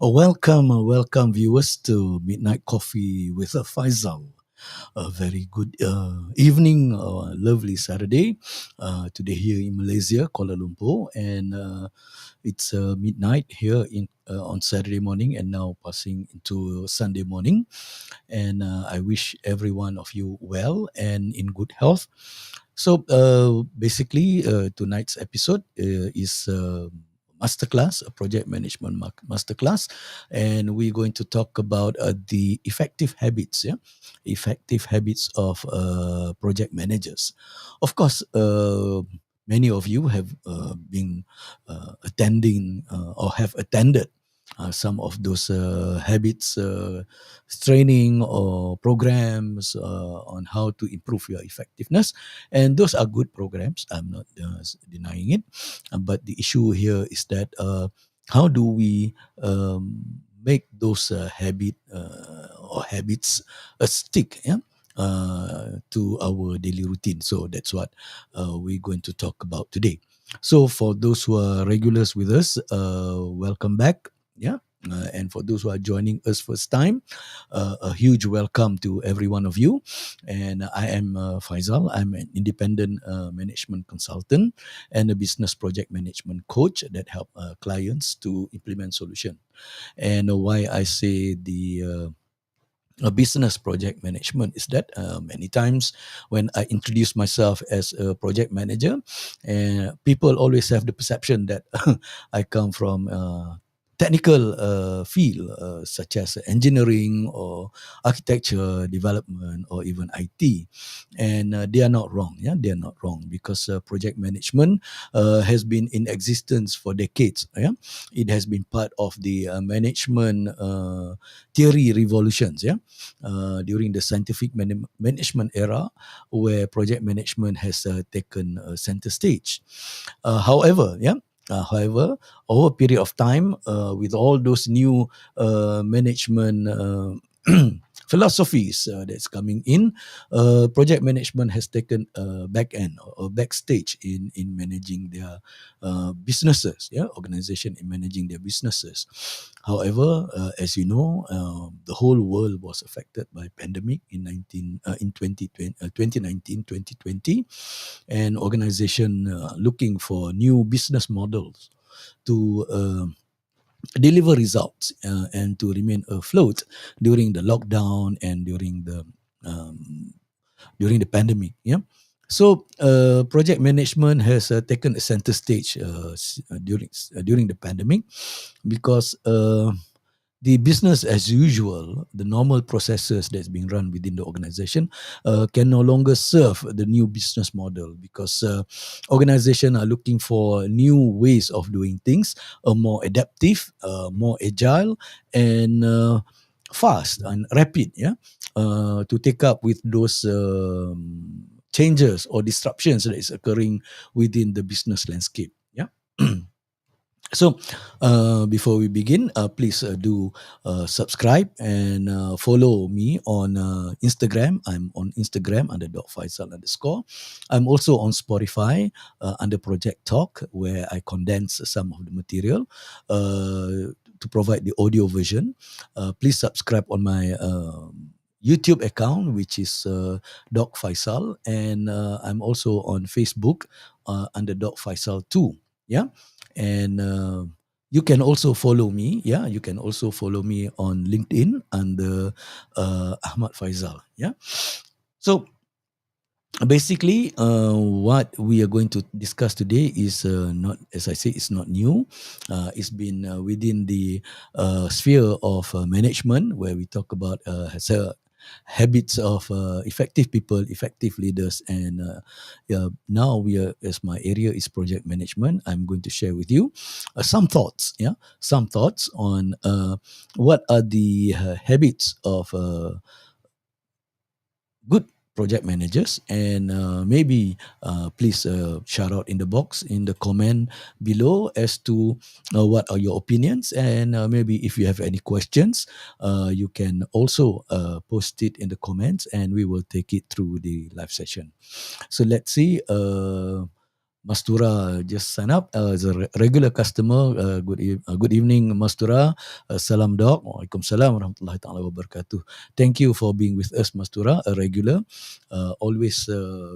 Welcome viewers to Midnight Coffee with Faisal. A very good evening, lovely Saturday. Today here in Malaysia, Kuala Lumpur, and it's midnight here in on Saturday morning, and now passing into Sunday morning. And I wish every one of you well and in good health. So basically, tonight's episode is masterclass, a project management masterclass, and we're going to talk about the effective habits, effective habits of project managers. Of course, many of you have been attending or have attended some of those habits training or programs on how to improve your effectiveness, and those are good programs. I'm not denying it, but the issue here is that how do we make those habits stick, to our daily routine. So that's what we're going to talk about today. So for those who are regulars with us, welcome back. And for those who are joining us first time, a huge welcome to every one of you. And I am Faisal. I'm an independent management consultant and a business project management coach that help clients to implement solution. And why I say the business project management is that many times when I introduce myself as a project manager, people always have the perception that I come from technical field, such as engineering or architecture, development, or even IT. And they are not wrong. They are not wrong, because project management has been in existence for decades. It has been part of the management theory revolutions. During the scientific management era, where project management has taken center stage. However, over a period of time, with all those new management philosophies that's coming in, project management has taken a back end or backstage in managing their businesses, organization in managing their businesses. However, as you know, the whole world was affected by pandemic in 2019, 2020, and organization looking for new business models to deliver results and to remain afloat during the lockdown and during the pandemic. So project management has taken a center stage during the pandemic, because the business as usual, the normal processes that's being run within the organization can no longer serve the new business model, because organizations are looking for new ways of doing things, more adaptive, more agile, and fast and rapid, to take up with those changes or disruptions that is occurring within the business landscape. So, before we begin, please do subscribe and follow me on Instagram. I'm on Instagram under _Faisal_. I'm also on Spotify under Project Talk, where I condense some of the material to provide the audio version. Please subscribe on my YouTube account, which is Doc Faisal, and I'm also on Facebook under Doc Faisal 2. And you can also follow me. You can also follow me on LinkedIn under Ahmad Faisal. So Basically, what we are going to discuss today is not, as I say, it's not new. It's been within the sphere of management, where we talk about habits of effective people, effective leaders, and yeah, now we are, as my area is project management, I'm going to share with you some thoughts. Yeah, some thoughts on what are the habits of good project managers, and maybe please shout out in the box in the comment below as to what are your opinions, and maybe if you have any questions, you can also post it in the comments and we will take it through the live session. So let's see. Mastura just sign up as a regular customer. Good evening, Mastura. Salam Doc. Waalaikumsalam warahmatullahi taala wabarakatuh. Thank you for being with us, Mastura, a regular. Always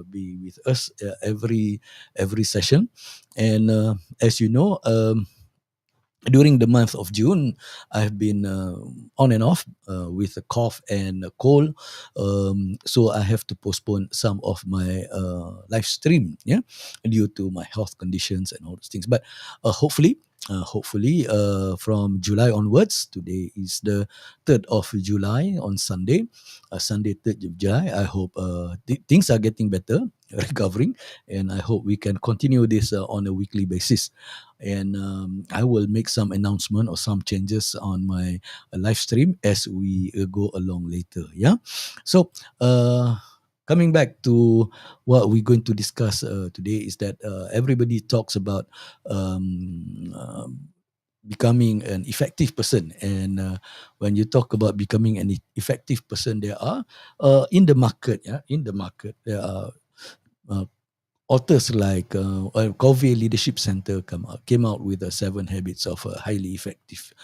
be with us every session. And as you know, during the month of June, I've been on and off with a cough and a cold, so I have to postpone some of my live stream, yeah, due to my health conditions and all those things. But hopefully, from July onwards, today is the 3rd of July on Sunday, Sunday 3rd of July. I hope things are getting better, recovering, and I hope we can continue this on a weekly basis, and I will make some announcement or some changes on my live stream as we go along later. Yeah. So coming back to what we're going to discuss today is that everybody talks about um, becoming an effective person, and when you talk about becoming an effective person, there are in the market, yeah, in the market there are uh, authors like Covey Leadership Center came out with the 7 habits of highly effective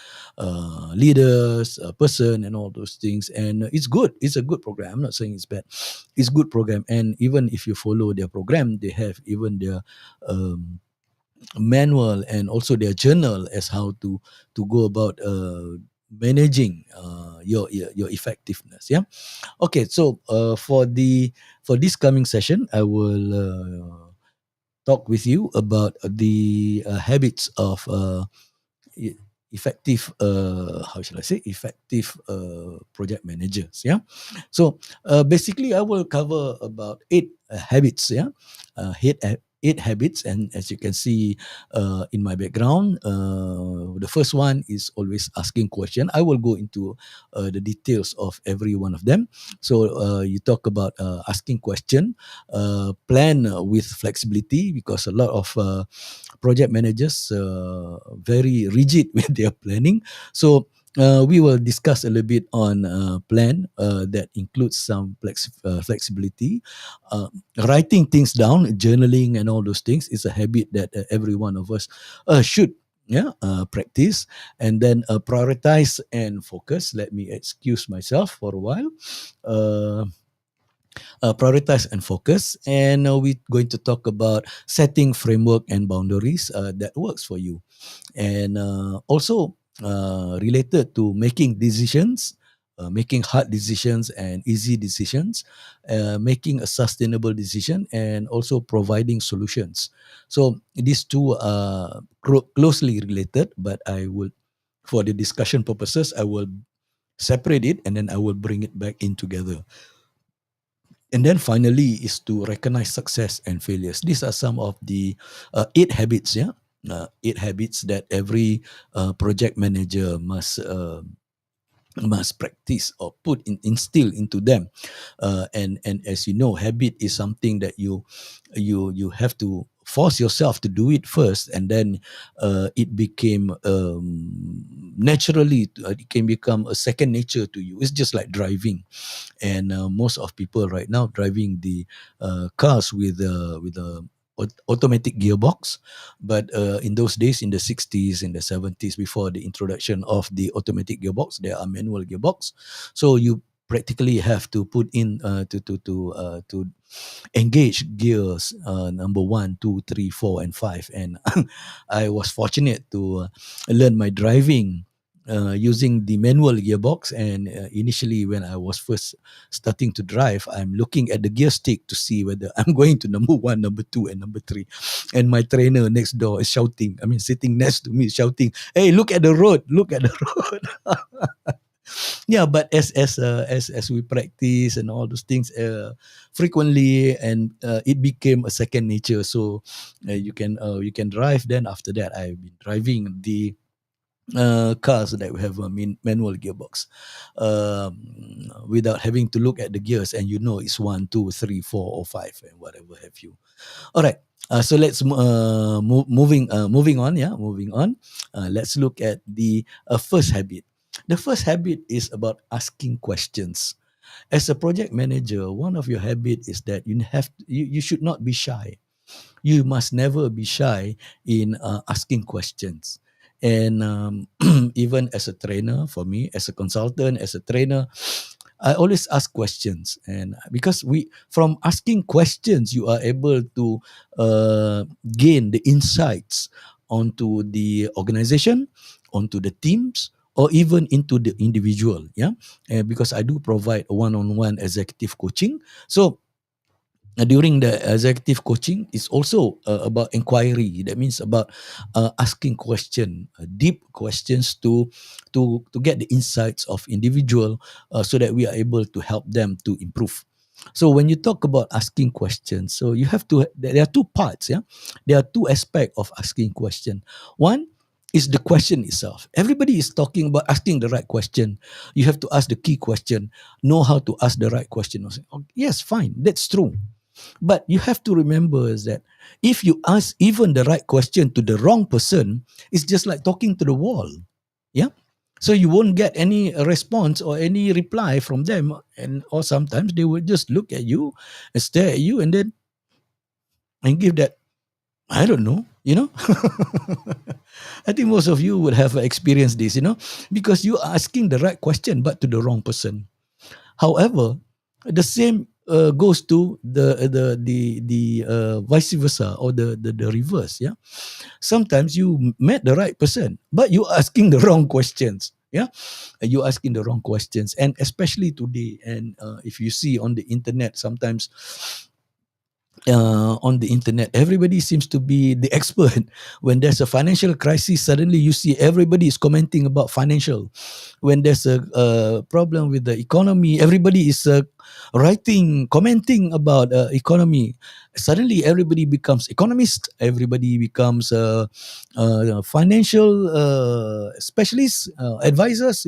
leaders, person, and all those things. And it's good. It's a good program. I'm not saying it's bad. It's good program. And even if you follow their program, they have even their um, manual and also their journal as how to go about managing your effectiveness. Yeah. Okay. So for this coming session, I will talk with you about the habits of e- effective how should I say, effective project managers. Yeah. So basically I will cover about 8 habits. Yeah. Eight habits, and as you can see in my background, the first one is always asking question. I will go into the details of every one of them. So you talk about asking question, plan with flexibility, because a lot of project managers very rigid with their planning. So we will discuss a little bit on plan that includes some flexibility. Uh, Writing things down, journaling, and all those things is a habit that every one of us should, yeah, practice. And then prioritize and focus. Let me excuse myself for a while. Uh, Prioritize and focus. And we're going to talk about setting framework and boundaries that works for you, and also related to making decisions, making hard decisions and easy decisions, making a sustainable decision, and also providing solutions. So these two are closely related, but I will, for the discussion purposes, I will separate it and then I will bring it back in together. And then finally is to recognize success and failures. These are some of the 8 habits, yeah, 8 habits that every project manager must practice or instill into them. And as you know, habit is something that you have to force yourself to do it first, and then it became naturally, it can become a second nature to you. It's just like driving, and most of people right now driving the cars with a automatic gearbox. But in those days, in the 60s, in the 70s, before the introduction of the automatic gearbox, there are manual gearbox. So you practically have to put in to engage gears number 1, 2, 3, 4, and 5. And I was fortunate to learn my driving using the manual gearbox. And initially, when I was first starting to drive, I'm looking at the gear stick to see whether I'm going to number one, number two, and number three. And my trainer next door is shouting, I mean, sitting next to me, shouting, "Hey, look at the road, look at the road." Yeah, but as we practice and all those things frequently, and it became a second nature. So you can drive. Then after that, I've been driving the cars that have a manual gearbox, without having to look at the gears, and it's one, two, three, four, or five, and whatever have you. All right. So let's moving on. Yeah, moving on. Let's look at the first habit. The first habit is about asking questions. As a project manager, one of your habit is that you should not be shy. You must never be shy in asking questions. And even as a trainer, for me, as a consultant, as a trainer, I always ask questions. And because from asking questions, you are able to gain the insights onto the organization, onto the teams, or even into the individual. Yeah, because I do provide one-on-one executive coaching. So during the executive coaching is also about inquiry. That means about asking deep questions to get the insights of individual, so that we are able to help them to improve. So when you talk about asking questions, so you have to, there are two parts. Yeah, there are two aspects of asking question. One is the question itself. Everybody is talking about asking the right question. You have to ask the key question, know how to ask the right question. Yes, fine, that's true. But you have to remember is that if you ask even the right question to the wrong person, it's just like talking to the wall. Yeah. So you won't get any response or any reply from them. And or sometimes they will just look at you and stare at you and give that, I don't know, I think most of you would have experienced this, because you are asking the right question but to the wrong person. However, the same goes to the vice versa, or the reverse. Yeah, sometimes you met the right person, but you asking the wrong questions. Yeah, you asking the wrong questions, and especially today. And if you see on the internet, sometimes on the internet, everybody seems to be the expert. When there's a financial crisis, suddenly you see everybody is commenting about financial. When there's a problem with the economy, everybody is commenting about economy. Suddenly everybody becomes economist, everybody becomes financial specialists, advisors,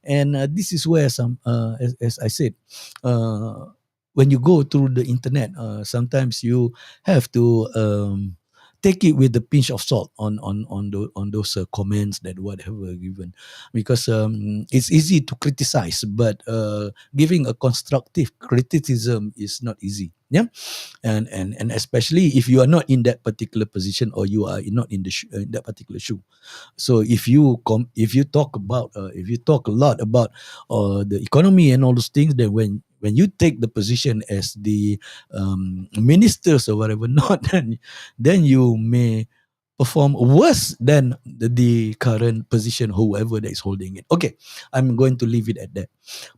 and this is where as I said, when you go through the internet, sometimes you have to take it with a pinch of salt on those comments that whatever given, because it's easy to criticize, but giving a constructive criticism is not easy. Yeah, and especially if you are not in that particular position, or you are not in that particular shoe. So if you talk about if you talk a lot about the economy and all those things, then when you take the position as the ministers or whatever, not then you may perform worse than the current position, whoever that is holding it. Okay, I'm going to leave it at that.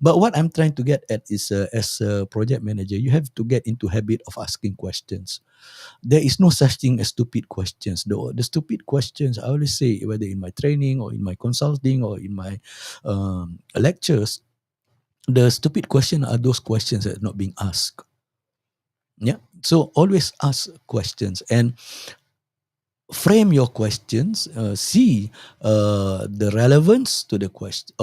But what I'm trying to get at is, as a project manager, you have to get into habit of asking questions. There is no such thing as stupid questions. The stupid questions, I always say, whether in my training or in my consulting or in my lectures, the stupid question are those questions that are not being asked. Yeah. So always ask questions and frame your questions. See the relevance to the questions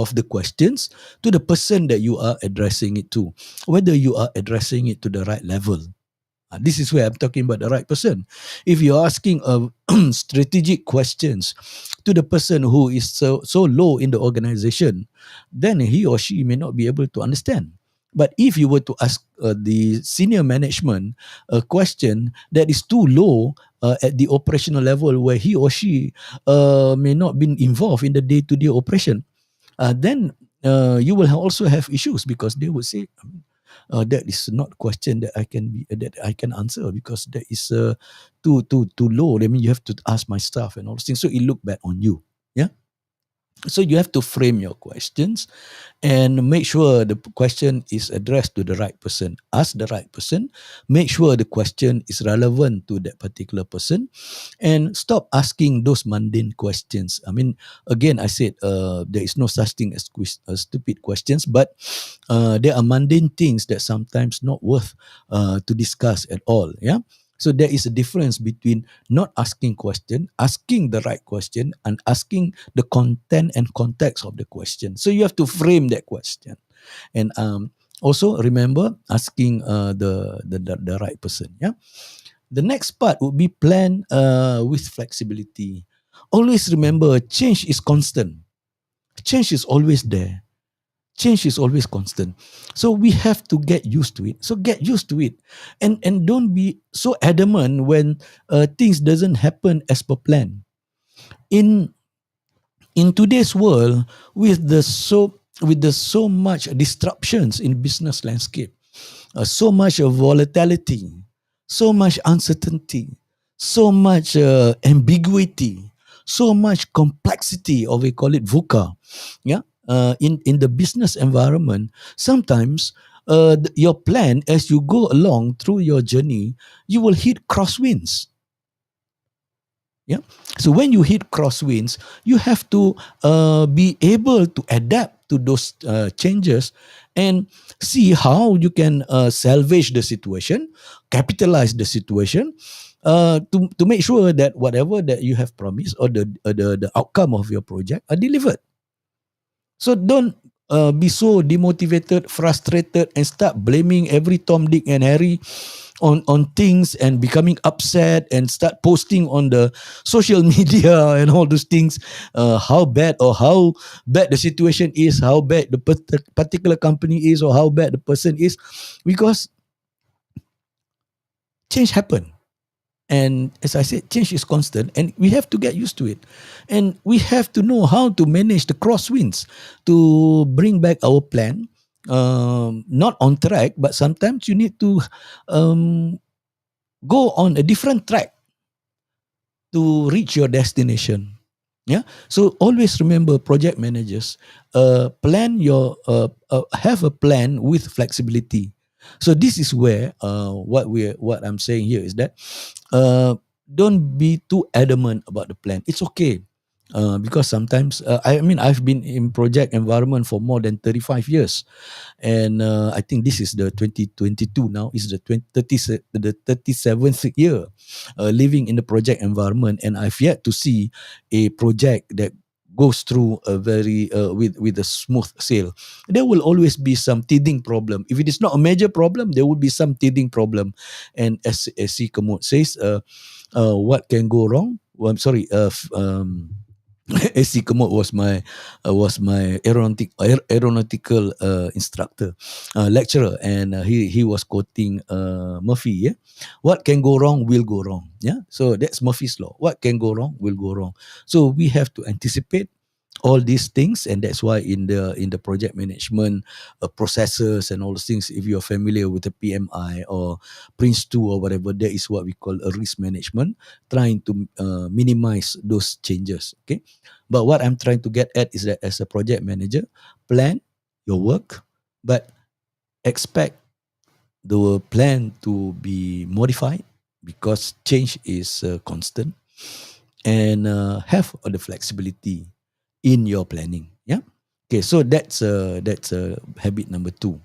to the person that you are addressing it to, whether you are addressing it to the right level. This is where I'm talking about the right person. If you're asking strategic questions to the person who is so low in the organization, then he or she may not be able to understand. But if you were to ask the senior management a question that is too low at the operational level, where he or she may not be involved in the day-to-day operation, then you will also have issues, because they would say, that is not question that I can answer, because that is too low. I mean, you have to ask my staff and all those things. So it look bad on you. Yeah. So you have to frame your questions and make sure the question is addressed to the right person. Ask the right person. Make sure the question is relevant to that particular person, and stop asking those mundane questions. I mean, again, I said there is no such thing as stupid questions, but there are mundane things that sometimes not worth to discuss at all. Yeah. So there is a difference between not asking question, asking the right question, and asking the content and context of the question. So you have to frame that question, and also remember asking the right person. Yeah. The next part would be plan with flexibility. Always remember, change is constant. Change is always there. Change is always constant. So we have to get used to it. So get used to it, and don't be so adamant when things doesn't happen as per plan. In in today's world, with the so much disruptions in business landscape, so much volatility, so much uncertainty, so much ambiguity, so much complexity, or we call it VUCA. Yeah, in the business environment, sometimes your plan as you go along through your journey, you will hit crosswinds. Yeah. So when you hit crosswinds, you have to be able to adapt to those changes and see how you can salvage the situation, capitalize the situation, to make sure that whatever that you have promised, or the outcome of your project are delivered. So don't be so demotivated, frustrated, and start blaming every Tom, Dick, and Harry on things, and becoming upset and start posting on the social media and all those things, how bad or how bad the situation is, how bad the particular company is, or how bad the person is, because change happen. And as I said, change is constant, and we have to get used to it. And we have to know how to manage the crosswinds to bring back our plan, not on track, but sometimes you need to um, go on a different track to reach your destination. Yeah. So always remember, project managers, plan your have a plan with flexibility. So this is where what I'm saying here is that don't be too adamant about the plan. It's okay. Because sometimes I mean, I've been in project environment for more than 35 years, and I think this is the 2022 now, is the 37th year living in the project environment, and I've yet to see a project that goes through a very with a smooth sail. There will always be some teething problem. If it is not a major problem, there will be some teething problem. And as C. Kamut says, what can go wrong? Well, I'm sorry. AC Kemot was my aeronautical instructor, lecturer, and he was quoting Murphy. Yeah, what can go wrong will go wrong. Yeah, so that's Murphy's law. What can go wrong will go wrong. So we have to anticipate all these things, and that's why in the project management processes and all those things, if you're familiar with the PMI or Prince 2 or whatever, that is what we call a risk management, trying to minimize those changes. Okay, but what I'm trying to get at is that as a project manager, plan your work, but expect the plan to be modified, because change is constant, and have the flexibility in your planning. Yeah. Okay, so that's habit number 2.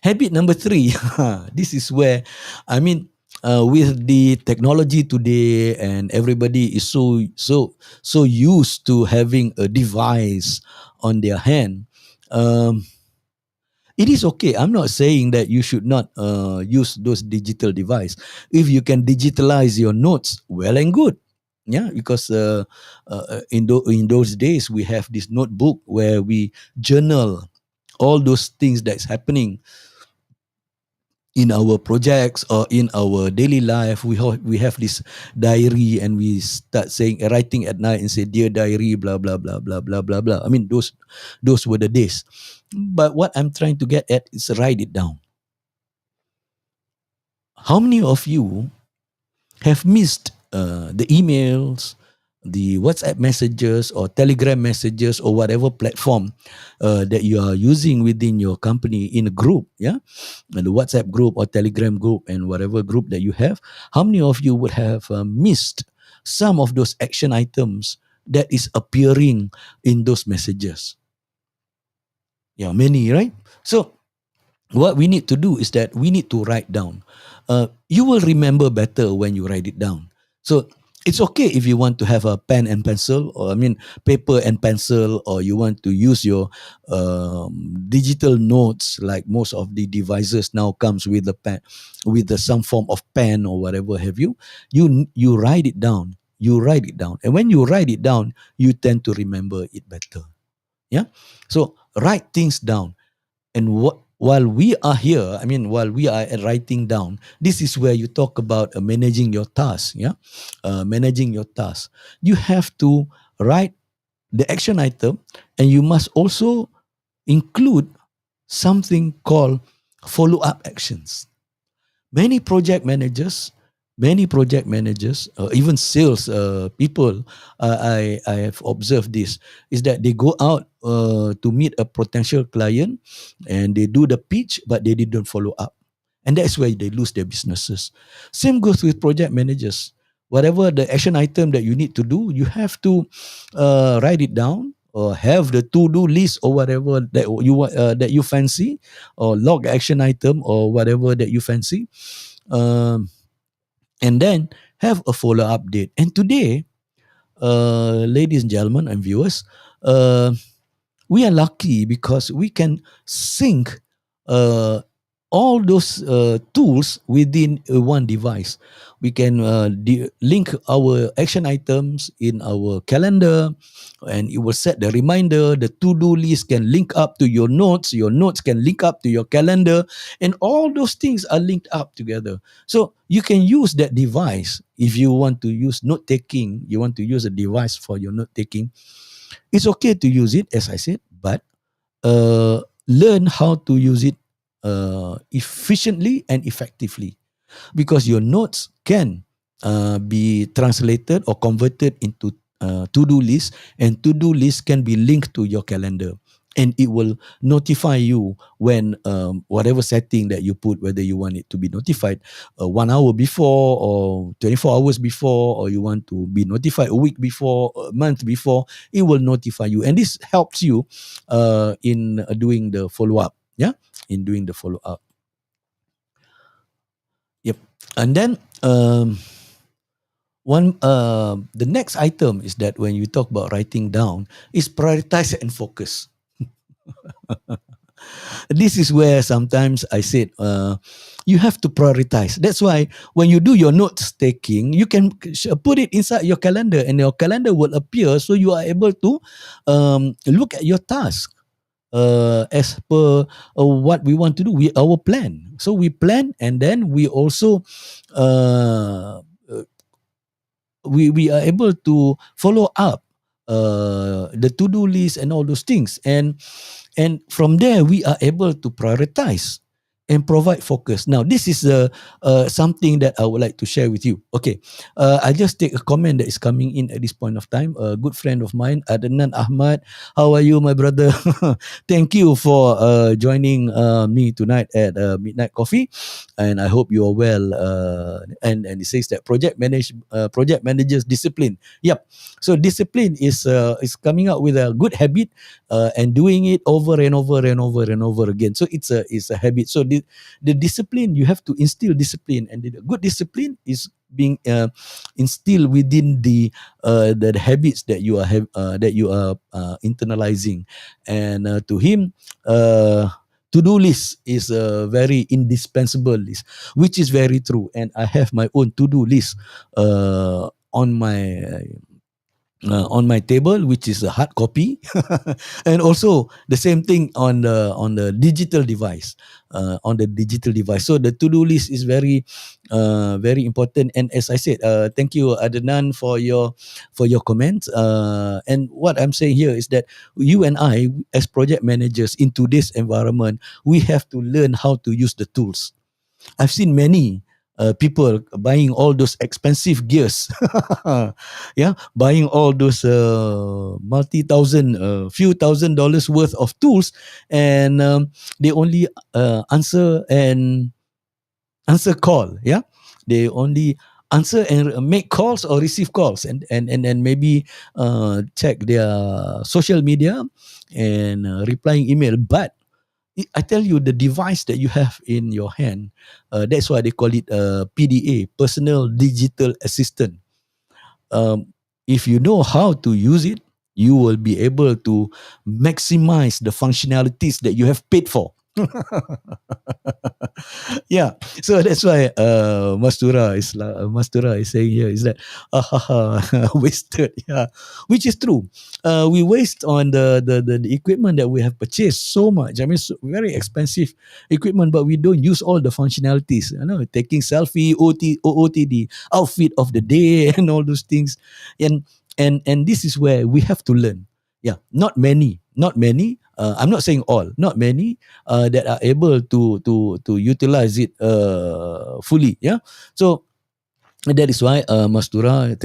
Habit number 3, this is where, I mean, with the technology today, and everybody is so used to having a device on their hand. It is okay. I'm not saying that you should not use those digital device. If you can digitalize your notes, well and good. Yeah, because in those days we have this notebook where we journal all those things that's happening in our projects or in our daily life. We have this diary, and we start saying, writing at night, and say, dear diary, blah blah blah blah blah blah blah. I mean, those were the days. But what I'm trying to get at is write it down. How many of you have missed the emails, the WhatsApp messages or Telegram messages or whatever platform that you are using within your company in a group, yeah, and the WhatsApp group or Telegram group and whatever group that you have, how many of you would have missed some of those action items that is appearing in those messages? Yeah, many, right? So what we need to do is that we need to write down. You will remember better when you write it down. So it's okay if you want to have a pen and pencil, or I mean paper and pencil, or you want to use your digital notes. Like most of the devices now comes with a pen, with some form of pen or whatever have you. You write it down. You write it down, and when you write it down, you tend to remember it better. Yeah. So write things down. And while we are here, I mean, while we are writing down, this is where you talk about managing your tasks. Yeah, managing your tasks. You have to write the action item, and you must also include something called follow-up actions. Many project managers, even sales people, I have observed this, is that they go out to meet a potential client and they do the pitch, but they didn't follow up. And that's why they lose their businesses. Same goes with project managers. Whatever the action item that you need to do, you have to write it down or have the to-do list or whatever that you fancy, or log action item or whatever that you fancy, um, and then have a follow-up date. And today, ladies and gentlemen and viewers, uh, we are lucky because we can sync uh, all those tools within one device. We can link our action items in our calendar, and it will set the reminder. The to-do list can link up to your notes. Your notes can link up to your calendar, and all those things are linked up together. So you can use that device if you want to use note taking. You want to use a device for your note taking. It's okay to use it, as I said, but learn how to use it efficiently and effectively, because your notes can be translated or converted into to-do list, and to-do list can be linked to your calendar, and it will notify you when whatever setting that you put, whether you want it to be notified 1 hour before or 24 hours before, or you want to be notified a week before, a month before, it will notify you. And this helps you in doing the follow-up. Yeah, in doing the follow-up. Yep. And then the next item is that when you talk about writing down, is prioritize and focus. This is where sometimes I said you have to prioritize. That's why when you do your notes taking, you can put it inside your calendar, and your calendar will appear, so you are able to look at your task as per what we want to do. Our plan. So we plan, and then we also we are able to follow up the to-do list and all those things, and from there we are able to prioritize and provide focus. Now this is something that I would like to share with you. Okay, I just take a comment that is coming in at this point of time. A good friend of mine, Adnan Ahmad. How are you, my brother? Thank you for joining me tonight at Midnight Coffee, and I hope you are well. And it says that project managers discipline. Yep. So discipline is coming out with a good habit and doing it over and over and over and over again. So it's a habit. So the discipline, you have to instill discipline, and the good discipline is being instilled within the habits that you are internalizing. And to him, to-do list is a very indispensable list, which is very true. And I have my own to-do list on my table, which is a hard copy, and also the same thing on the digital device. So the to-do list is very important. And as I said, thank you, Adnan, for your comments. And what I'm saying here is that you and I, as project managers in today's environment, we have to learn how to use the tools. I've seen many people buying all those expensive gears, yeah, buying all those multi-thousand, few $1,000s worth of tools, and they only answer call, yeah, they only answer and make calls or receive calls, and maybe check their social media and replying email. But I tell you, the device that you have in your hand, that's why they call it PDA, personal digital assistant. um, if you know how to use it, you will be able to maximize the functionalities that you have paid for. Yeah, so that's why Mastura is saying here is that wasted, yeah, which is true. We waste on the equipment that we have purchased so much. I mean, very expensive equipment, but we don't use all the functionalities, taking selfie, OOTD, outfit of the day, and all those things. And this is where we have to learn. Yeah, not many, I'm not saying all, not many that are able to utilize it fully. Yeah, so that is why, Mastura,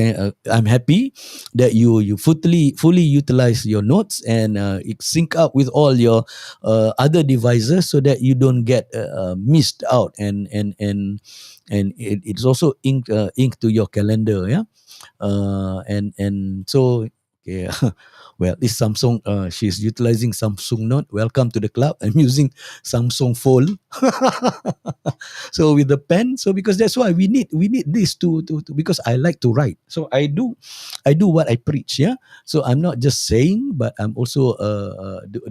I'm happy that you fully utilize your notes, and it sync up with all your other devices, so that you don't get missed out, and it's also ink to your calendar. Yeah, and so, okay. Well, this Samsung, she's utilizing Samsung Note. Welcome to the club. I'm using Samsung Fold. So with the pen, so because that's why we need this to because I like to write. So I do what I preach. Yeah. So I'm not just saying, but I'm also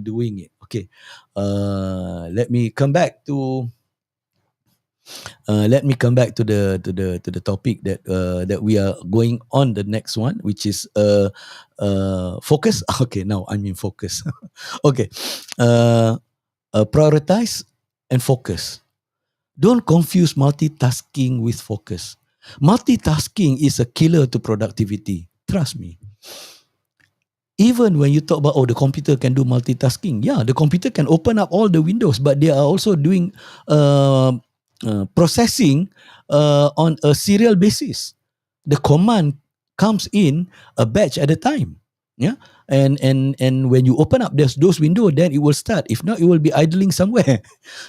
doing it. Okay. Let me come back to the topic that we are going on, the next one, which is focus. Okay, now I'm in focus. Okay, prioritize and focus. Don't confuse multitasking with focus. Multitasking is a killer to productivity. Trust me. Even when you talk about, the computer can do multitasking, yeah, the computer can open up all the windows, but they are also doing uh, processing on a serial basis. The command comes in a batch at a time. Yeah, and when you open up those windows, then it will start. If not, it will be idling somewhere.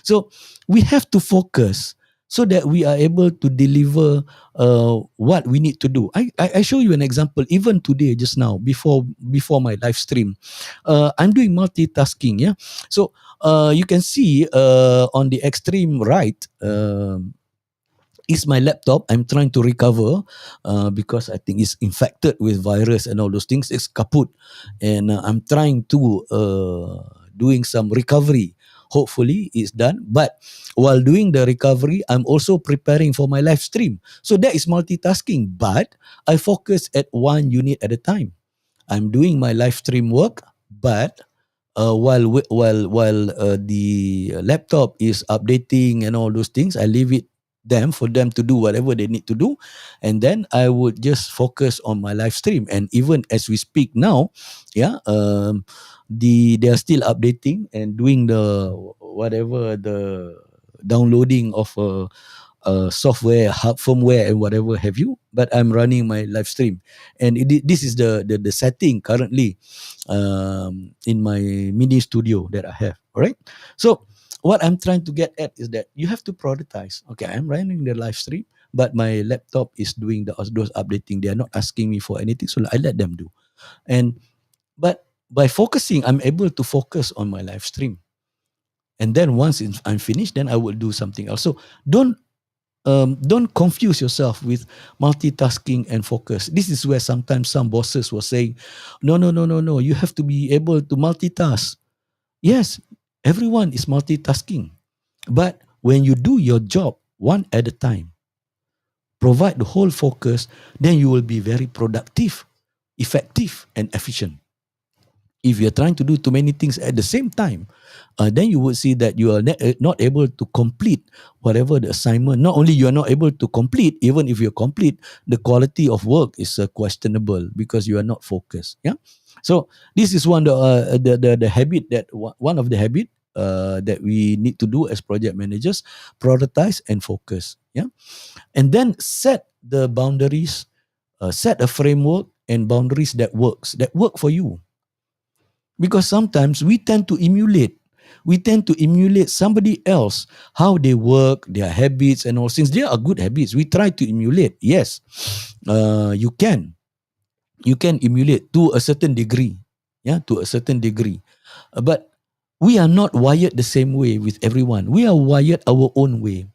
So we have to focus so that we are able to deliver what we need to do. I show you an example. Even today, just now, before my live stream, I'm doing multitasking. Yeah, so you can see on the extreme right. Is my laptop. I'm trying to recover because I think it's infected with virus and all those things. It's kaput, and I'm trying to doing some recovery. Hopefully it's done. But while doing the recovery, I'm also preparing for my live stream. So that is multitasking. But I focus at one unit at a time. I'm doing my live stream work, but while the laptop is updating and all those things, I leave it them for them to do whatever they need to do, and then I would just focus on my live stream. And even as we speak now, yeah, they are still updating and doing the whatever, the downloading of software, firmware, and whatever have you. But I'm running my live stream, and this is the setting currently in my mini studio that I have. All right. So what I'm trying to get at is that you have to prioritize. Okay, I'm running the live stream, but my laptop is doing those updating. They are not asking me for anything, so I let them do. And but by focusing, I'm able to focus on my live stream. And then once I'm finished, then I will do something else. So don't confuse yourself with multitasking and focus. This is where sometimes some bosses will say, no, no, no, no, no. You have to be able to multitask. Yes, everyone is multitasking. But when you do your job one at a time, provide the whole focus, then you will be very productive, effective, and efficient. If you're trying to do too many things at the same time, then you would see that you are not able to complete whatever the assignment. Not only you are not able to complete, even if you complete, the quality of work is questionable because you are not focused. Yeah. So this is one the habit that one of the habit that we need to do as project managers: prioritize and focus. Yeah, and then set the boundaries, set a framework and boundaries that work for you. Because sometimes we tend to emulate somebody else, how they work, their habits and all. Since they are good habits, we try to emulate. Yes, you can emulate to a certain degree. Yeah, to a certain degree. But we are not wired the same way with everyone. We are wired our own way.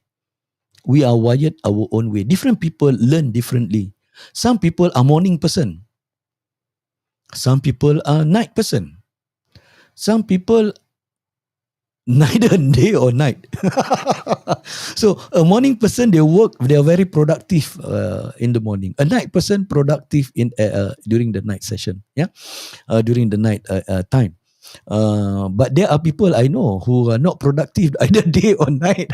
Different people learn differently. Some people are morning person. Some people are night person. Some people neither day or night. So a morning person, they are very productive in the morning. A night person, productive in during the night session. Yeah, during the night time. But there are people I know who are not productive either day or night.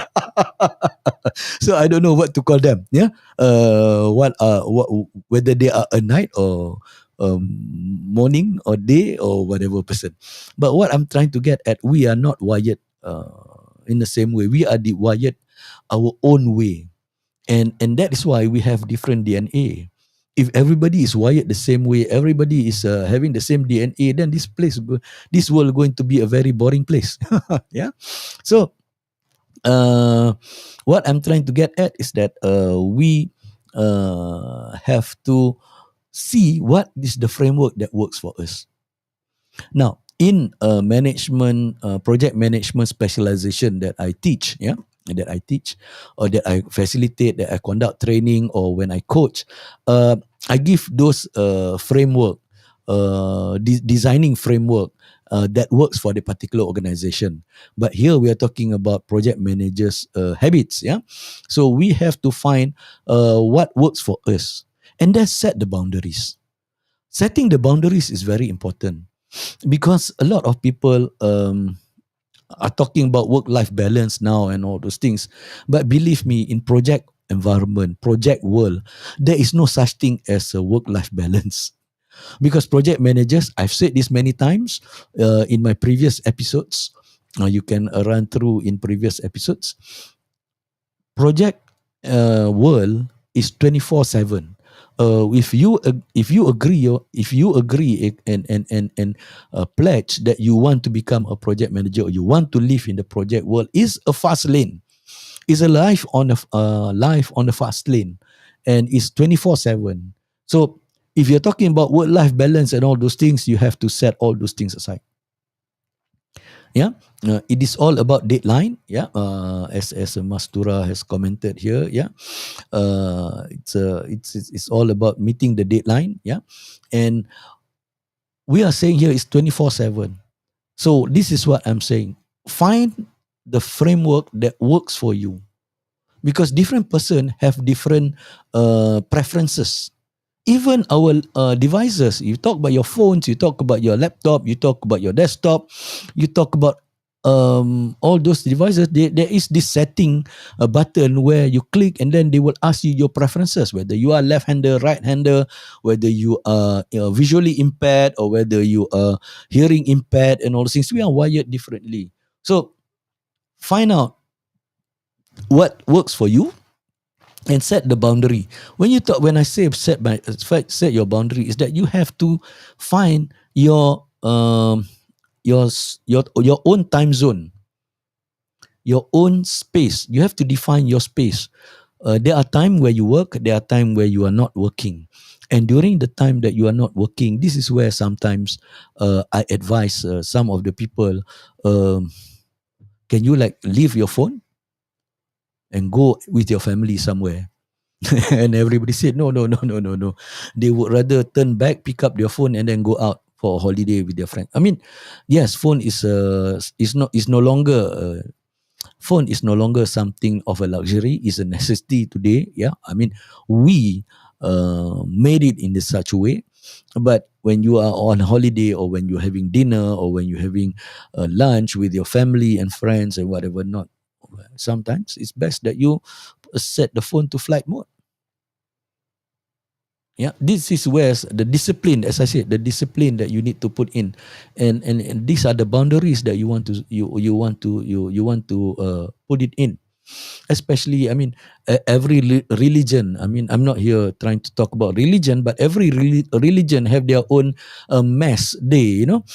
So I don't know what to call them. Yeah, what whether they are a night or morning or day or whatever person. But what I'm trying to get at, we are not wired in the same way. We are wired our own way, and that is why we have different DNA. If everybody is wired the same way, everybody is having the same DNA, then this world going to be a very boring place. Yeah. So what I'm trying to get at is that we have to see what is the framework that works for us. Now, in project management specialization that I teach, or that I facilitate, that I conduct training, or when I coach, I give those framework, designing framework that works for the particular organization. But here we are talking about project managers' habits. Yeah, so we have to find what works for us, and then set the boundaries. Setting the boundaries is very important, because a lot of people are talking about work-life balance now and all those things. But believe me, in project environment, project world, there is no such thing as a work-life balance. Because project managers, I've said this many times in my previous episodes, you can run through in previous episodes. Project world is 24/7. If you agree and pledge that you want to become a project manager, or you want to live in the project world, is a fast lane, is a life on the fast lane, and it's 24/7. So if you're talking about work-life balance and all those things, you have to set all those things aside. Yeah, it is all about deadline. Yeah, as Mastura has commented here. Yeah, it's all about meeting the deadline. Yeah, and we are saying here is 24/7. So this is what I'm saying. Find the framework that works for you, because different person have different preferences. Even our devices, you talk about your phones, you talk about your laptop, you talk about your desktop, you talk about all those devices. There is this setting a button where you click, and then they will ask you your preferences, whether you are left-hander, right-hander, whether you are visually impaired, or whether you are hearing impaired, and all those things. We are wired differently. So find out what works for you and set the boundary. When I say set your boundary, is that you have to find your own time zone, your own space. You have to define your space. There are times where you work, there are times where you are not working. And during the time that you are not working, this is where sometimes I advise some of the people, can you leave your phone and go with your family somewhere? And everybody said, no. They would rather turn back, pick up their phone, and then go out for a holiday with their friend. I mean, yes, phone is no longer phone is no longer something of a luxury. It's a necessity today. Yeah, I mean, we made it in such a way. But when you are on holiday, or when you're having dinner, or when you're having lunch with your family and friends and whatever, not sometimes it's best that you set the phone to flight mode. Yeah, this is where the discipline, as I said, the discipline that you need to put in, and these are the boundaries that you want to put it in. Especially, I mean, every religion, I mean, I'm not here trying to talk about religion, but every religion have their own mass day, you know.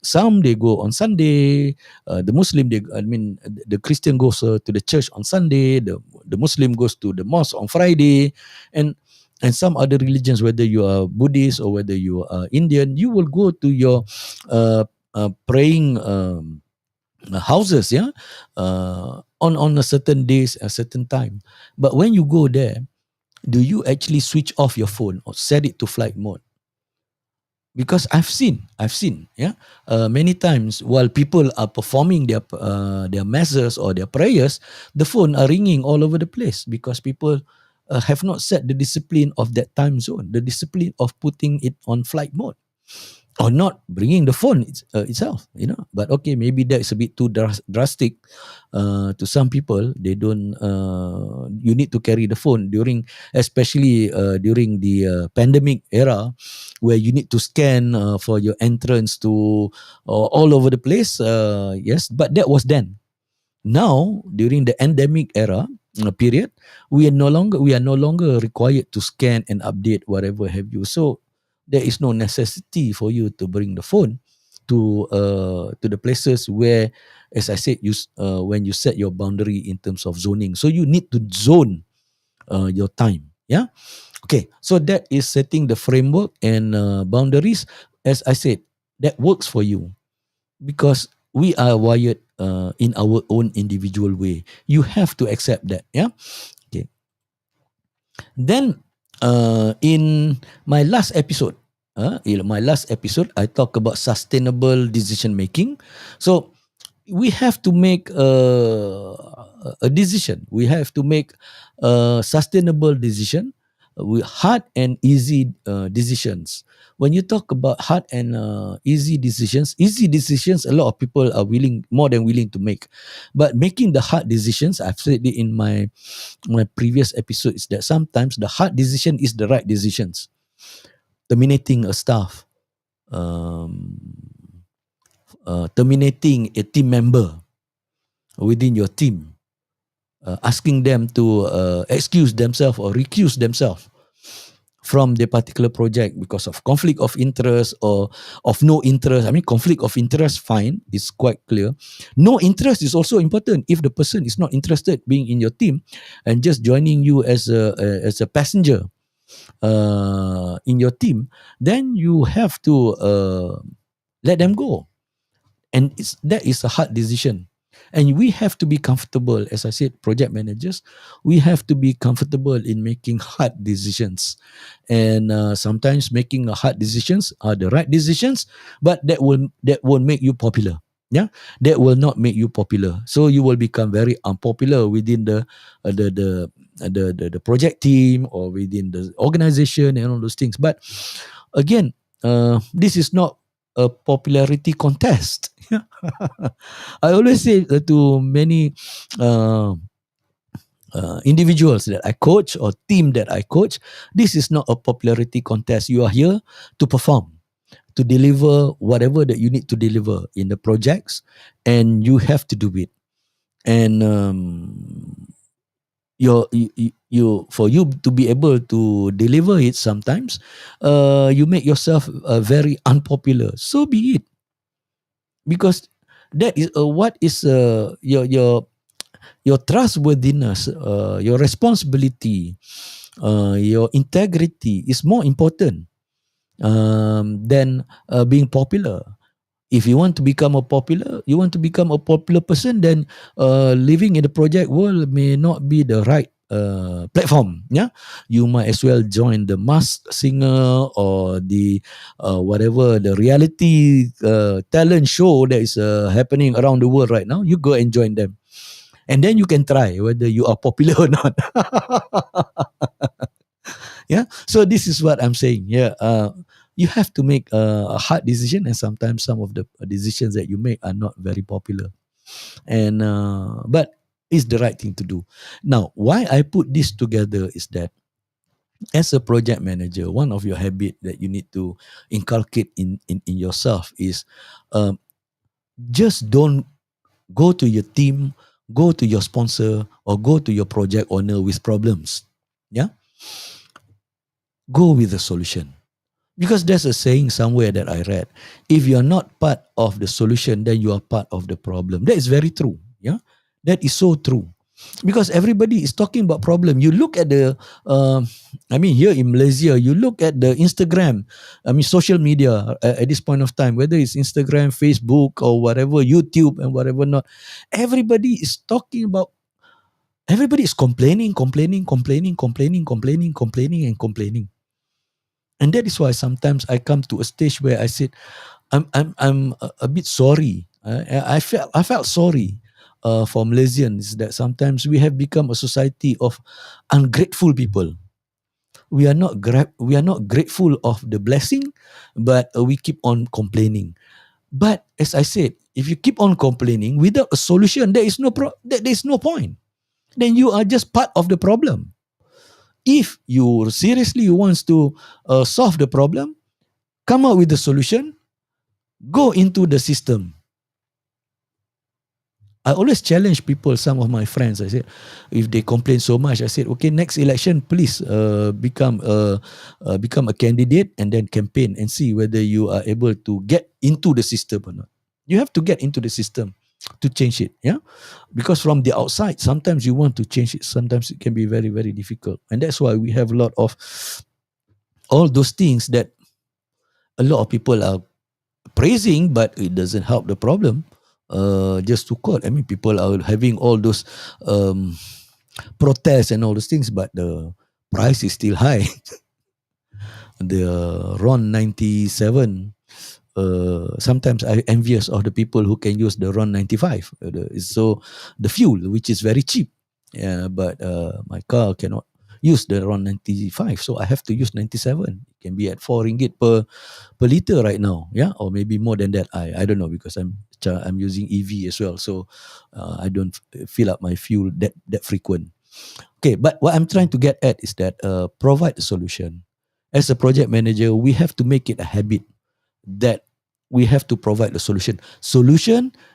Some they go on Sunday, the Muslim, they, I mean, the Christian goes to the church on Sunday, the Muslim goes to the mosque on Friday, and some other religions, whether you are Buddhist or whether you are Indian, you will go to your praying houses, yeah, on a certain days, a certain time. But when you go there, do you actually switch off your phone or set it to flight mode? Because I've seen, yeah, many times while people are performing their masses or their prayers, the phone are ringing all over the place because people have not set the discipline of that time zone, the discipline of putting it on flight mode, or not bringing the phone itself, you know. But okay, maybe that's a bit too drastic to some people. They don't, you need to carry the phone during, especially during the pandemic era, where you need to scan for your entrance to all over the place. Yes, but that was then. Now, during the endemic era period, we are no longer required to scan and update whatever have you. So there is no necessity for you to bring the phone to the places where, as I said, when you set your boundary in terms of zoning. So you need to zone your time. Yeah. Okay. So that is setting the framework and boundaries. As I said, that works for you because we are wired in our own individual way. You have to accept that. Yeah. Okay. Then in my last episode, I talk about sustainable decision making. So we have to make a decision. We have to make a sustainable decision with hard and easy decisions. When you talk about hard and easy decisions, a lot of people are more than willing to make. But making the hard decisions, I've said it in my previous episodes, that sometimes the hard decision is the right decisions. Terminating a staff, um, terminating a team member within your team, asking them to excuse themselves or recuse themselves from the particular project because of conflict of interest or of no interest. I mean, conflict of interest, fine, is quite clear. No interest is also important. If the person is not interested being in your team and just joining you as a passenger in your team, then you have to let them go. And that is a hard decision. And we have to be comfortable, as I said, project managers, we have to be comfortable in making hard decisions. And sometimes making hard decisions are the right decisions, but that won't make you popular. Yeah, that will not make you popular. So you will become very unpopular within the project team or within the organization and all those things. But again, this is not a popularity contest. I always say to many uh, individuals that I coach or team that I coach, this is not a popularity contest. You are here to perform, to deliver whatever that you need to deliver in the projects, and you have to do it. And you for you to be able to deliver it, sometimes you make yourself very unpopular. So be it, because that is what is your trustworthiness, your responsibility, your integrity is more important than being popular. If you want to become a popular person, then living in the project world may not be the right platform. Yeah, you might as well join the Masked Singer or the whatever the reality talent show that is happening around the world right now. You go and join them, and then you can try whether you are popular or not. Yeah, so this is what I'm saying. Yeah, you have to make a hard decision, and sometimes some of the decisions that you make are not very popular, and but it's the right thing to do. Now, why I put this together is that As a project manager, one of your habit that you need to inculcate in yourself is, um, just don't go to your team, go to your sponsor, or go to your project owner with problems. Yeah, go with the solution. Because there's a saying somewhere that I read: if you are not part of the solution, then you are part of the problem. That is very true. Yeah, that is so true. Because everybody is talking about problem. You look at the, here in Malaysia, you look at the Instagram, social media at this point of time, whether it's Instagram, Facebook, or whatever, YouTube, and whatever not, everybody is talking about. Everybody is complaining, and complaining. And that is why sometimes I come to a stage where I said, I'm a bit sorry. I felt sorry for Malaysians, that sometimes we have become a society of ungrateful people. We are not grateful of the blessing, but we keep on complaining. But as I said, if you keep on complaining without a solution, there is no point. Then you are just part of the problem. If you seriously wants to solve the problem, come up with the solution, go into the system. I always challenge people, some of my friends. I said, if they complain so much, I said, okay, next election, please become a candidate and then campaign and see whether you are able to get into the system or not. You have to get into the system to change it. Yeah, because from the outside, sometimes you want to change it. Sometimes it can be very, very difficult, and that's why we have a lot of all those things that a lot of people are praising, but it doesn't help the problem. Just to quote, people are having all those protests and all those things, but the price is still high. The RON 97. Sometimes I envious of the people who can use the RON 95. So the fuel, which is very cheap, but my car cannot use the RON 95, so I have to use 97. It can be at 4 ringgit per liter right now, yeah, or maybe more than that. I don't know, because I'm using EV as well, so I don't fill up my fuel that frequent. Okay, but what I'm trying to get at is that provide a solution. As a project manager, we have to make it a habit that we have to provide a solution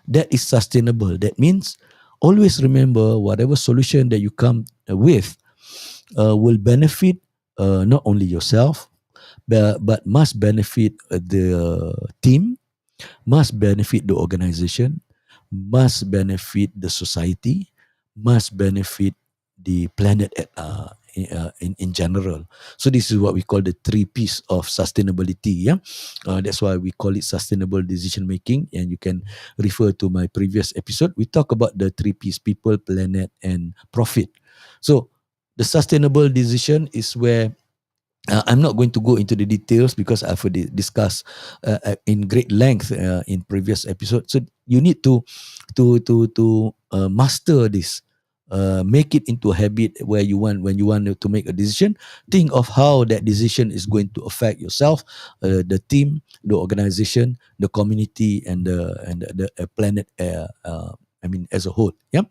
that is sustainable. That means always remember, whatever solution that you come with will benefit not only yourself, but must benefit the team, must benefit the organization, must benefit the society, must benefit the planet in general. So this is what we call the 3 P's of sustainability. Yeah, that's why we call it sustainable decision making. And you can refer to my previous episode. We talk about the 3 P's: people, planet, and profit. So the sustainable decision is where I'm not going to go into the details because I've already discussed in great length in previous episodes. So you need to master this, make it into a habit where when you want to make a decision, think of how that decision is going to affect yourself, the team, the organization, the community, and the planet. As a whole. Yeah.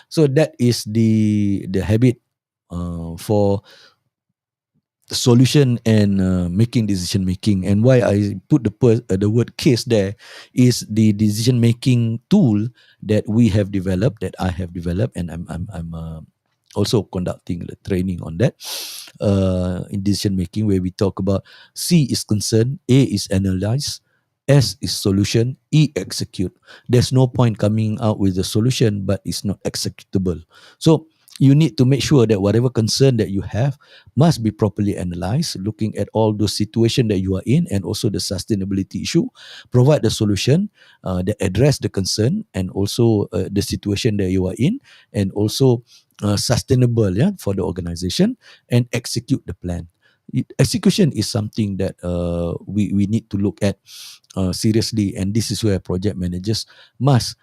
So that is the habit for solution and making decision making. And why I put the word case there is the decision making tool that we have developed, that I have developed, and I'm also conducting the training on that in decision making, where we talk about C is concern, A is analyze, S is solution, E execute. There's no point coming out with a solution but it's not executable. So you need to make sure that whatever concern that you have must be properly analyzed, looking at all those situations that you are in and also the sustainability issue, provide the solution that address the concern and also the situation that you are in, and also sustainable, yeah, for the organization, and execute the plan. Execution is something that we need to look at seriously, and this is where project managers must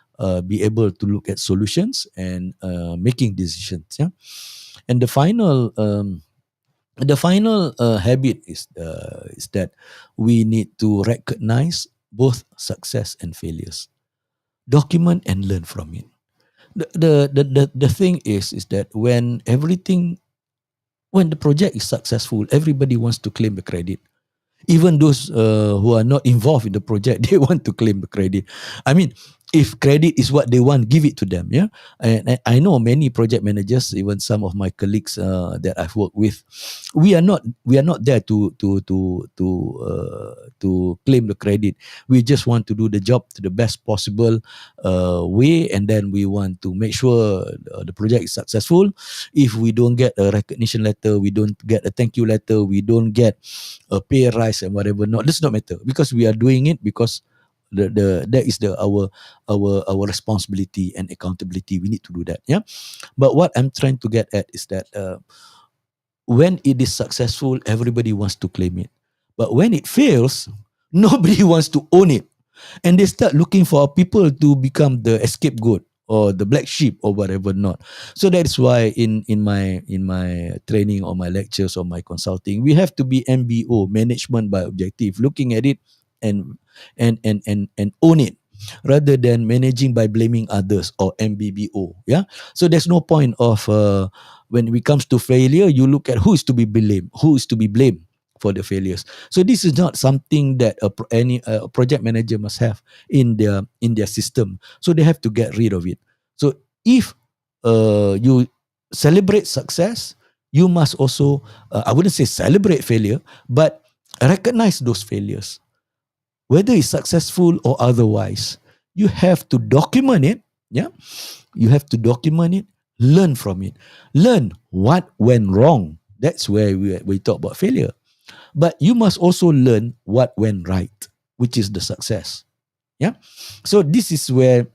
be able to look at solutions and making decisions. Yeah, and the final habit is that we need to recognize both success and failures, document and learn from it. The thing is that when everything When the project is successful, everybody wants to claim the credit. Even those who are not involved in the project, they want to claim the credit. I mean, if credit is what they want, give it to them. Yeah, and I know many project managers, even some of my colleagues that I've worked with, we are not there to claim the credit. We just want to do the job to the best possible way, and then we want to make sure the project is successful. If we don't get a recognition letter, we don't get a thank you letter, we don't get a pay rise and whatever, not does not matter, because we are doing it because the that is the our responsibility and accountability. We need to do that. Yeah. But what I'm trying to get at is that when it is successful, everybody wants to claim it. But when it fails, nobody wants to own it. And they start looking for people to become the scapegoat or the black sheep or whatever not. So that's why in my training or my lectures or my consulting, we have to be MBO, management by objective, looking at it and and own it, rather than managing by blaming others, or MBBO. Yeah. So there's no point of when it comes to failure, you look at who is to be blamed for the failures. So this is not something that any project manager must have in their system. So they have to get rid of it. So if you celebrate success, you must also I wouldn't say celebrate failure, but recognize those failures, whether it's successful or otherwise. You have to document it. Yeah, you have to document it, learn from it, learn what went wrong. That's where we talk about failure. But you must also learn what went right, which is the success. Yeah. So this is where,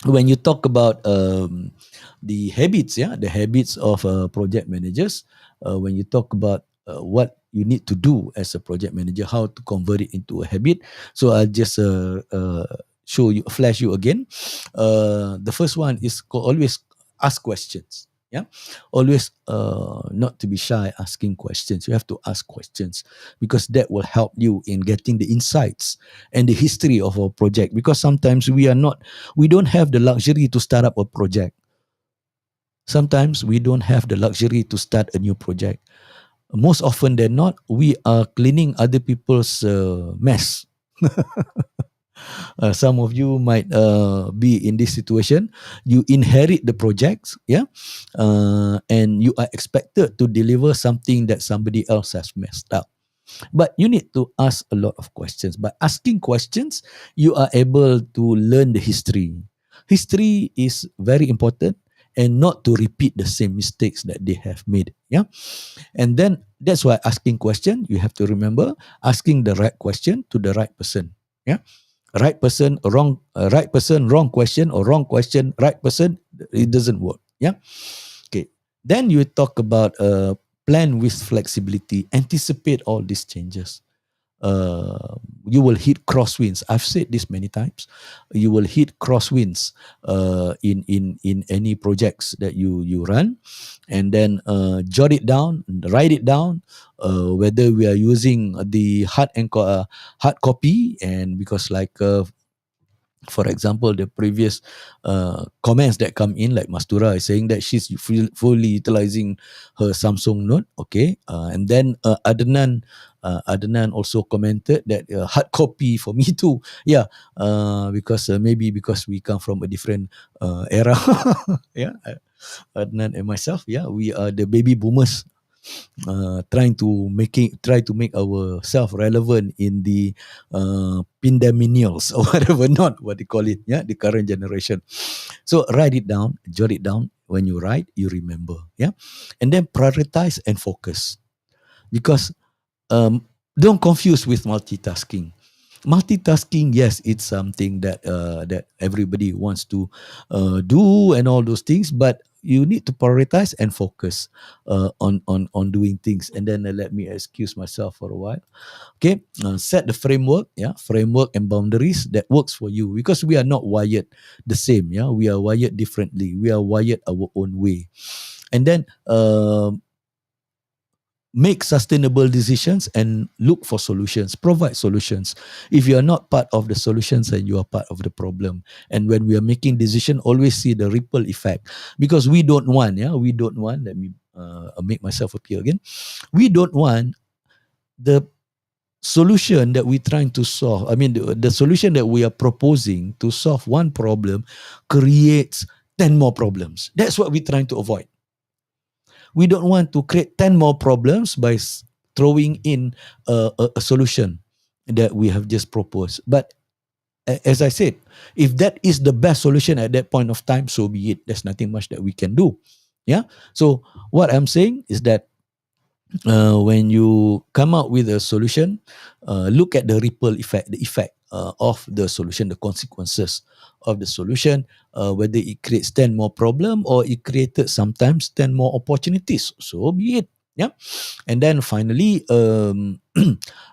when you talk about the habits, the habits of project managers, when you talk about what you need to do as a project manager, how to convert it into a habit. So I'll just flash you again. The first one is always ask questions. Yeah, always not to be shy asking questions. You have to ask questions, because that will help you in getting the insights and the history of our project. Because sometimes we don't have the luxury to start up a project. Sometimes we don't have the luxury to start a new project. Most often than not, we are cleaning other people's mess. Some of you might be in this situation. You inherit the projects, yeah, and you are expected to deliver something that somebody else has messed up. But you need to ask a lot of questions. By asking questions, you are able to learn the history. History is very important, and not to repeat the same mistakes that they have made. Yeah. And then that's why asking question, you have to remember asking the right question to the right person. Yeah. Right person, wrong question, or wrong question, right person, it doesn't work. Yeah. Okay. Then you talk about plan with flexibility, anticipate all these changes. You will hit crosswinds. I've said this many times. You will hit crosswinds in any projects that you run, and then jot it down, write it down. Whether we are using the hard copy, and because for example, the previous comments that come in, like Mastura is saying that she's fully utilizing her Samsung Note. Okay, and then Adnan also commented that hard copy for me too. Yeah, because maybe because we come from a different era. Yeah, Adnan and myself. Yeah, we are the baby boomers. Try to make ourselves relevant in the pandemonials or whatever, not what they call it, yeah, the current generation. So write it down, jot it down. When you write, you remember, yeah, and then prioritize and focus, because don't confuse with multitasking. Multitasking, yes, it's something that everybody wants to do and all those things, but you need to prioritize and focus on doing things. And then let me excuse myself for a while. Okay, set the framework and boundaries that works for you, because we are not wired the same. Yeah, we are wired differently. We are wired our own way. And then make sustainable decisions and look for solutions, provide solutions. If you are not part of the solutions, and you are part of the problem. And when we are making decision, always see the ripple effect, because we don't want, let me make myself appear again. We don't want the solution that we're trying to solve. I mean, the solution that we are proposing to solve one problem creates 10 more problems. That's what we're trying to avoid. We don't want to create 10 more problems by throwing in a solution that we have just proposed. But as I said, if that is the best solution at that point of time, so be it. There's nothing much that we can do. Yeah. So what I'm saying is that when you come out with a solution, look at the ripple effect, the effect of the solution, the consequences of the solution, whether it creates 10 more problem or it created sometimes 10 more opportunities. So be it. Yeah. And then finally,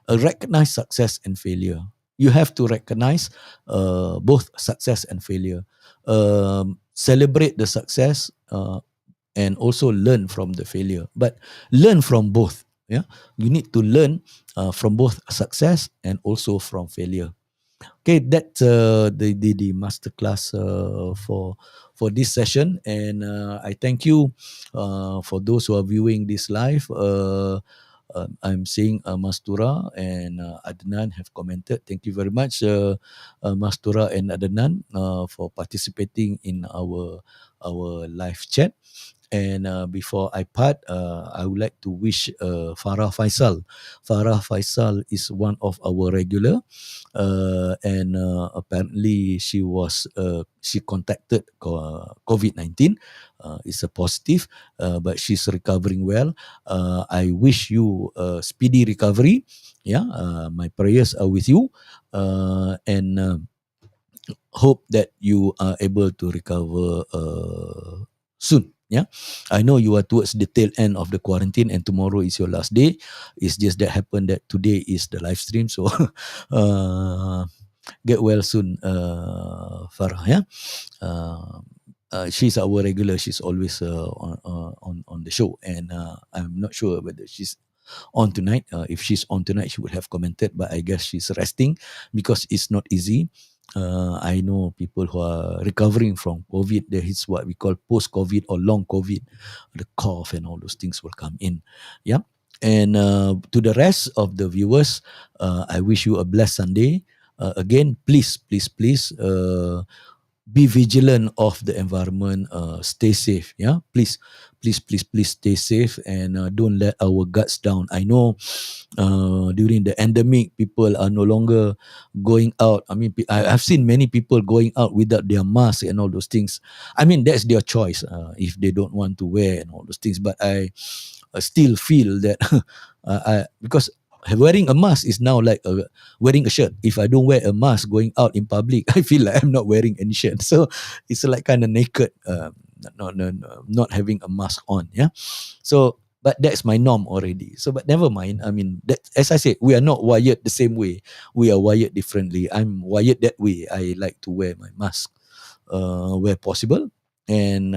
recognize success and failure. You have to recognize both success and failure. Celebrate the success and also learn from the failure. But learn from both. Yeah, you need to learn from both success and also from failure. Okay, that's the masterclass for this session, and I thank you for those who are viewing this live. I'm seeing Mastura and Adnan have commented. Thank you very much, Mastura and Adnan, for participating in our live chat. And before I part, I would like to wish Farah Faisal. Farah Faisal is one of our regular, and apparently she contacted COVID-19. It's a positive, but she's recovering well. I wish you a speedy recovery. Yeah, my prayers are with you, and hope that you are able to recover soon. Yeah, I know you are towards the tail end of the quarantine and tomorrow is your last day. It's just that happened that today is the live stream, so get well soon, Farah. Yeah, she's our regular. She's always on the show, and I'm not sure whether she's on tonight. If she's on tonight, she would have commented, but I guess she's resting because it's not easy. I know people who are recovering from COVID. There is what we call post-COVID or long COVID. The cough and all those things will come in. Yeah. And to the rest of the viewers, I wish you a blessed Sunday. Again, please, be vigilant of the environment. Stay safe. Yeah, please stay safe and don't let our guards down. I know during the endemic, people are no longer going out. I mean, I've seen many people going out without their mask and all those things. I mean, that's their choice if they don't want to wear and all those things. But I still feel that because wearing a mask is now like wearing a shirt. If I don't wear a mask going out in public, I feel like I'm not wearing any shirt. So it's like kind of naked, not having a mask on. Yeah. So, but that's my norm already. So, but never mind. I mean, that, as I said, we are not wired the same way. We are wired differently. I'm wired that way. I like to wear my mask where possible, and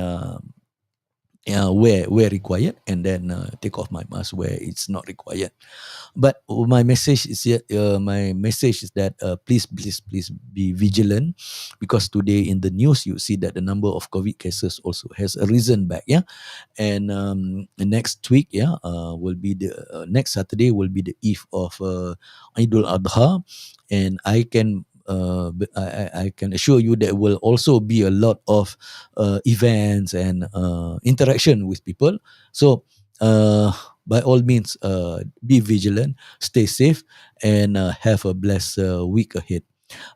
where required, and then take off my mask where it's not required. But my message is that please be vigilant, because today in the news you see that the number of COVID cases also has risen back. Yeah, and next week, will be the next Saturday will be the eve of Idul Adha, and I can assure you there will also be a lot of events and interaction with people. So by all means, be vigilant, stay safe, and have a blessed week ahead.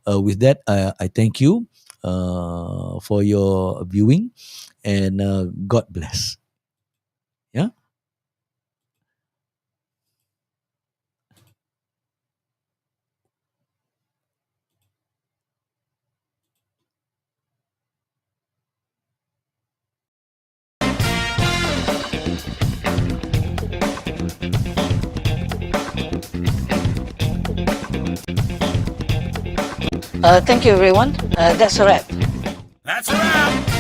With that, I thank you for your viewing, and God bless. Yeah. Thank you, everyone. That's a wrap. That's a wrap.